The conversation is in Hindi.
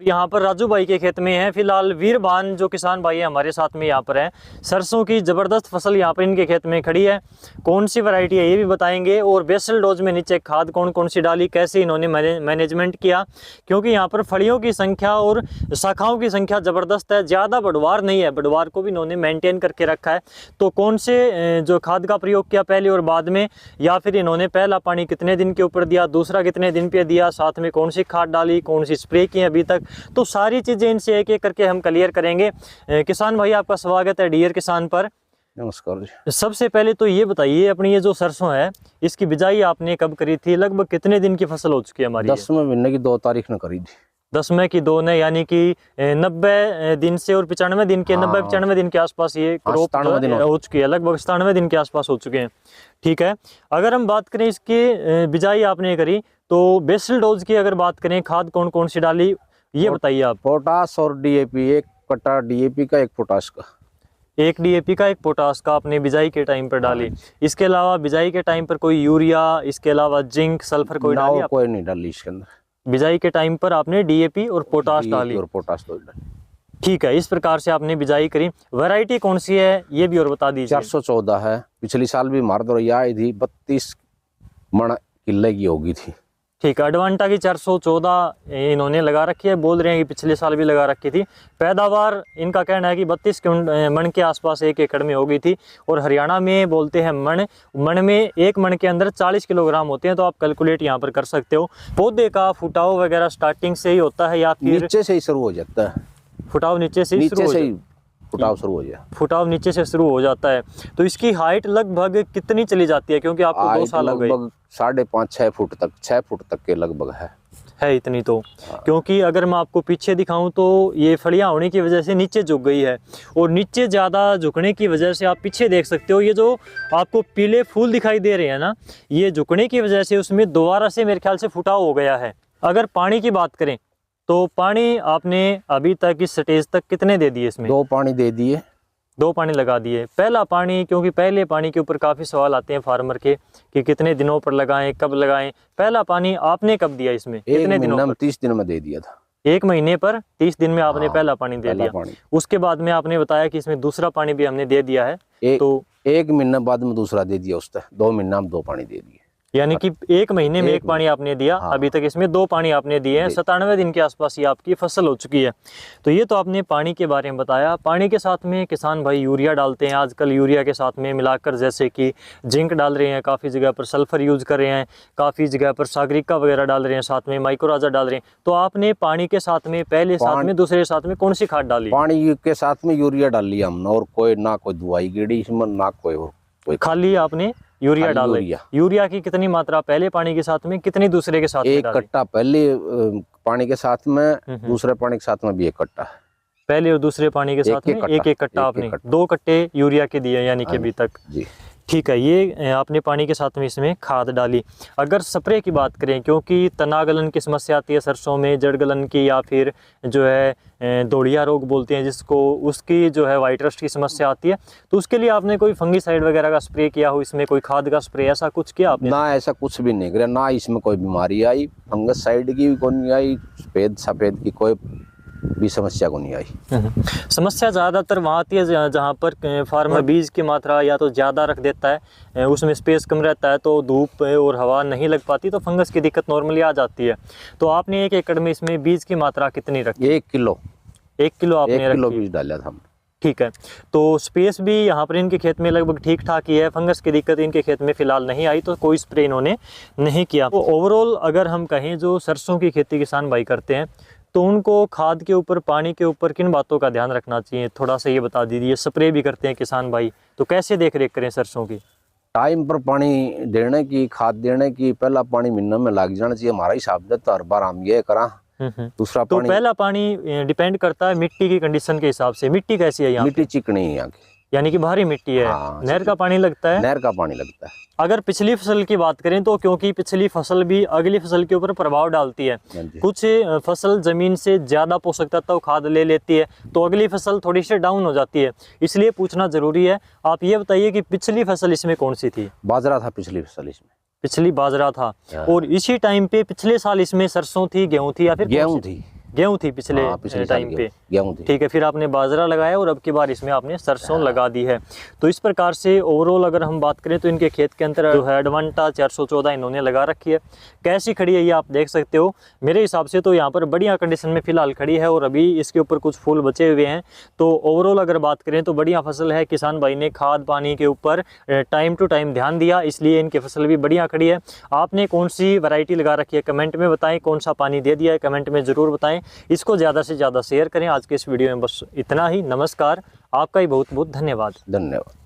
यहाँ पर राजू भाई के खेत में है फिलहाल। वीरभान जो किसान भाई है हमारे साथ में यहाँ पर है। सरसों की ज़बरदस्त फसल यहाँ पर इनके खेत में खड़ी है। कौन सी वैरायटी है ये भी बताएंगे, और बेसल डोज में नीचे खाद कौन कौन सी डाली, कैसे इन्होंने मैनेजमेंट किया, क्योंकि यहाँ पर फलियों की संख्या और शाखाओं की संख्या ज़बरदस्त है, ज़्यादा बढ़वार नहीं है, बढ़वार को भी इन्होंने मेंटेन करके रखा है। तो कौन से जो खाद का प्रयोग किया पहले और बाद में, या फिर इन्होंने पहला पानी कितने दिन के ऊपर दिया, दूसरा कितने दिन पे दिया, साथ में कौन सी खाद डाली, कौन सी स्प्रे की अभी तक, तो सारी चीज़ें इनसे एक एक करके हम क्लियर करेंगे। किसान भाई आपका स्वागत है डियर किसान पर। नमस्कार जी। सबसे पहले तो ये बताइए, अपनी ये जो सरसों है इसकी बिजाई आपने कब करी थी, लगभग कितने दिन की फसल हो चुकी है हमारी? 10वें महीने की 2 तारीख ने करी थी। 10वें की 2 ने, यानी कि 90 दिन से और 95 दिन के 90-95 दिन के आसपास ये क्रॉप हो चुकी है, लगभग 97 दिन के आसपास हो चुके हैं। ठीक है, अगर हम बात करें इसकी बिजाई आपने करी तो बेसल डोज की अगर बात करें, खाद कौन कौन सी डाली ये बताइए आप? पोटास और डीएपी, एक कट्टा डीएपी का, एक पोटास का। एक डीएपी का, एक पोटास का आपने बिजाई के टाइम पर डाली। इसके अलावा बिजाई के टाइम पर कोई यूरिया, इसके अलावा जिंक, सल्फर कोई डाली? कोई नहीं डाली इसके अंदर। बिजाई के टाइम पर आपने डीएपी और पोटास डाली और पोटास तो डाली। ठीक है, इस प्रकार से आपने बिजाई करी। वैरायटी कौन सी है ये भी और बता दीजिए। 414 है, पिछली साल भी मार दो आई थी, 32 मन किले की होगी थी। ठीक है, अडवांटा की 414 इन्होंने लगा रखी है, बोल रहे हैं कि पिछले साल भी लगा रखी थी। पैदावार इनका कहना है कि 32 मन के आसपास 1 एकड़ में हो गई थी, और हरियाणा में बोलते हैं मन में 1 मन के अंदर 40 किलोग्राम होते हैं, तो आप कैलकुलेट यहाँ पर कर सकते हो। पौधे का फुटाव वगैरह स्टार्टिंग से ही होता है या फिर नीचे से ही शुरू हो जाता है? फुटाव नीचे से शुरू फुटाव शुरू हो जाए, फुटाव नीचे से शुरू हो जाता है। तो इसकी हाइट लगभग कितनी चली जाती है, क्योंकि आपको 2 साल हो गए? लगभग 5.5-6 फुट तक, 6 फुट तक के लगभग है इतनी तो। क्योंकि अगर मैं आपको पीछे दिखाऊं तो ये फलियां होने की वजह से नीचे झुक गई है, और नीचे ज़्यादा झुकने की वजह से आप पीछे देख सकते हो, ये जो आपको पीले फूल दिखाई दे रहे हैं ना, ये झुकने की वजह से उसमें दोबारा से मेरे ख्याल से फुटाव हो गया है। अगर पानी की बात करें तो पानी आपने अभी तक इस स्टेज तक कितने दे दिए इसमें? 2 पानी दे दिए। 2 पानी लगा दिए। पहला पानी, क्योंकि पहले पानी के ऊपर काफ़ी सवाल आते हैं फार्मर के कि कितने दिनों पर लगाएं, कब लगाएं। पहला पानी आपने कब दिया इसमें, कितने दिनों पर? 30 दिन में दे दिया था। 1 महीने पर 30 दिन में आपने पहला पानी दे दिया। उसके बाद में आपने बताया कि इसमें दूसरा पानी भी हमने दे दिया है। तो 1 महीना बाद में दूसरा दे दिया, उसका 2 महीना में 2 पानी दे दिए, यानी कि 1 महीने में 1 पानी आपने दिया। अभी तक इसमें 2 पानी आपने दिए हैं। 97 दिन के आसपास ये आपकी फसल हो चुकी है। तो ये तो आपने पानी के बारे में बताया। पानी के साथ में किसान भाई यूरिया डालते हैं आजकल, यूरिया के साथ में मिलाकर जैसे कि जिंक डाल रहे हैं, काफ़ी जगह पर सल्फर यूज़ कर रहे हैं, काफ़ी जगह पर सागरिका वगैरह डाल रहे हैं, साथ में माइक्रोराजा डाल रहे हैं। तो आपने पानी के साथ में पहले साथ में दूसरे साथ में कौन सी खाद डाली? पानी के साथ में यूरिया डाल लिया हमने, और कोई ना कोई दवाई गिरी इसमें, ना कोई खाली आपने यूरिया डाल लिया। यूरिया की कितनी मात्रा पहले पानी के साथ में, कितनी दूसरे के साथ में? 1 कट्टा पहले पानी के साथ में, दूसरे पानी के साथ में भी 1 कट्टा है। पहले और दूसरे पानी के साथ में 1-1 कट्टा आपने 2 कट्टे यूरिया के दिए, यानी कि अभी तक जी। ठीक है, ये आपने पानी के साथ में इसमें खाद डाली। अगर स्प्रे की बात करें, क्योंकि तना गलन की समस्या आती है सरसों में, जड़ गलन की, या फिर जो है दौड़िया रोग बोलते हैं जिसको, उसकी जो है व्हाइट रस्ट की समस्या आती है, तो उसके लिए आपने कोई फंगीसाइड वगैरह का स्प्रे किया हो, इसमें कोई खाद का स्प्रे ऐसा कुछ किया आपने? ना, ऐसा कुछ भी नहीं किया, ना इसमें कोई बीमारी आई, फंगस साइड की भी कोई नहीं आई, सफेद की कोई भी समस्या को नहीं आई। समस्या ज़्यादातर वहाँ आती है जहाँ पर फार्मर बीज की मात्रा या तो ज़्यादा रख देता है, उसमें स्पेस कम रहता है, तो धूप और हवा नहीं लग पाती, तो फंगस की दिक्कत नॉर्मली आ जाती है। तो आपने 1 एकड़ में इसमें बीज की मात्रा कितनी रखी? 1 किलो। 1 किलो आपने 1 किलो बीज डाला था। ठीक है, तो स्पेस भी यहाँ पर इनके खेत में लगभग ठीक ठाक ही है, फंगस की दिक्कत इनके खेत में फिलहाल नहीं आई, तो कोई स्प्रे इन्होंने नहीं किया। तो ओवरऑल अगर हम कहें, जो सरसों की खेती किसान भाई करते हैं, तो उनको खाद के ऊपर, पानी के ऊपर किन बातों का ध्यान रखना चाहिए, थोड़ा सा ये बता दीजिए। स्प्रे भी करते हैं किसान भाई, तो कैसे देख रेख करें सरसों की? टाइम पर पानी देने की, खाद देने की, पहला पानी महीने में लग जाना चाहिए हमारा हिसाब से, तो हर बार हम ये करा। दूसरा तो पहला पानी डिपेंड करता है मिट्टी की कंडीशन के हिसाब से। मिट्टी कैसी है यहाँ? मिट्टी चिकनी है यहाँ की, यानी कि भारी मिट्टी है। नहर का पानी लगता है? नहर का पानी लगता है। अगर पिछली फसल की बात करें तो, क्योंकि पिछली फसल भी अगली फसल के ऊपर प्रभाव डालती है, कुछ फसल जमीन से ज्यादा पोषक तत्व खाद ले लेती है, तो अगली फसल थोड़ी सी डाउन हो जाती है, इसलिए पूछना जरूरी है। आप ये बताइए कि पिछली फसल इसमें कौन सी थी? बाजरा था पिछली फसल इसमें। पिछली बाजरा था, और इसी टाइम पे पिछले साल इसमें सरसों थी, गेहूं थी, या फिर गेहूं थी? गेहूं थी पिछले पिछले साल टाइम पे। गेहूं थी। ठीक है, फिर आपने बाजरा लगाया और अब की बार इसमें आपने सरसों लगा दी है। तो इस प्रकार से ओवरऑल अगर हम बात करें तो इनके खेत के अंदर जो है एडवांटा 414 इन्होंने लगा रखी है। कैसी खड़ी है ये आप देख सकते हो। मेरे हिसाब से तो यहाँ पर बढ़िया कंडीशन में फिलहाल खड़ी है और अभी इसके ऊपर कुछ फूल बचे हुए हैं। तो ओवरऑल अगर बात करें तो बढ़िया फसल है। किसान भाई ने खाद पानी के ऊपर टाइम टू टाइम ध्यान दिया, इसलिए इनकी फसल भी बढ़िया खड़ी है। आपने कौन सी वैरायटी लगा रखी है कमेंट में बताएं, कौन सा पानी दे दिया है कमेंट में ज़रूर बताएं। इसको ज़्यादा से ज़्यादा शेयर करें। आज के इस वीडियो में बस इतना ही। नमस्कार, आपका ही बहुत बहुत धन्यवाद। धन्यवाद।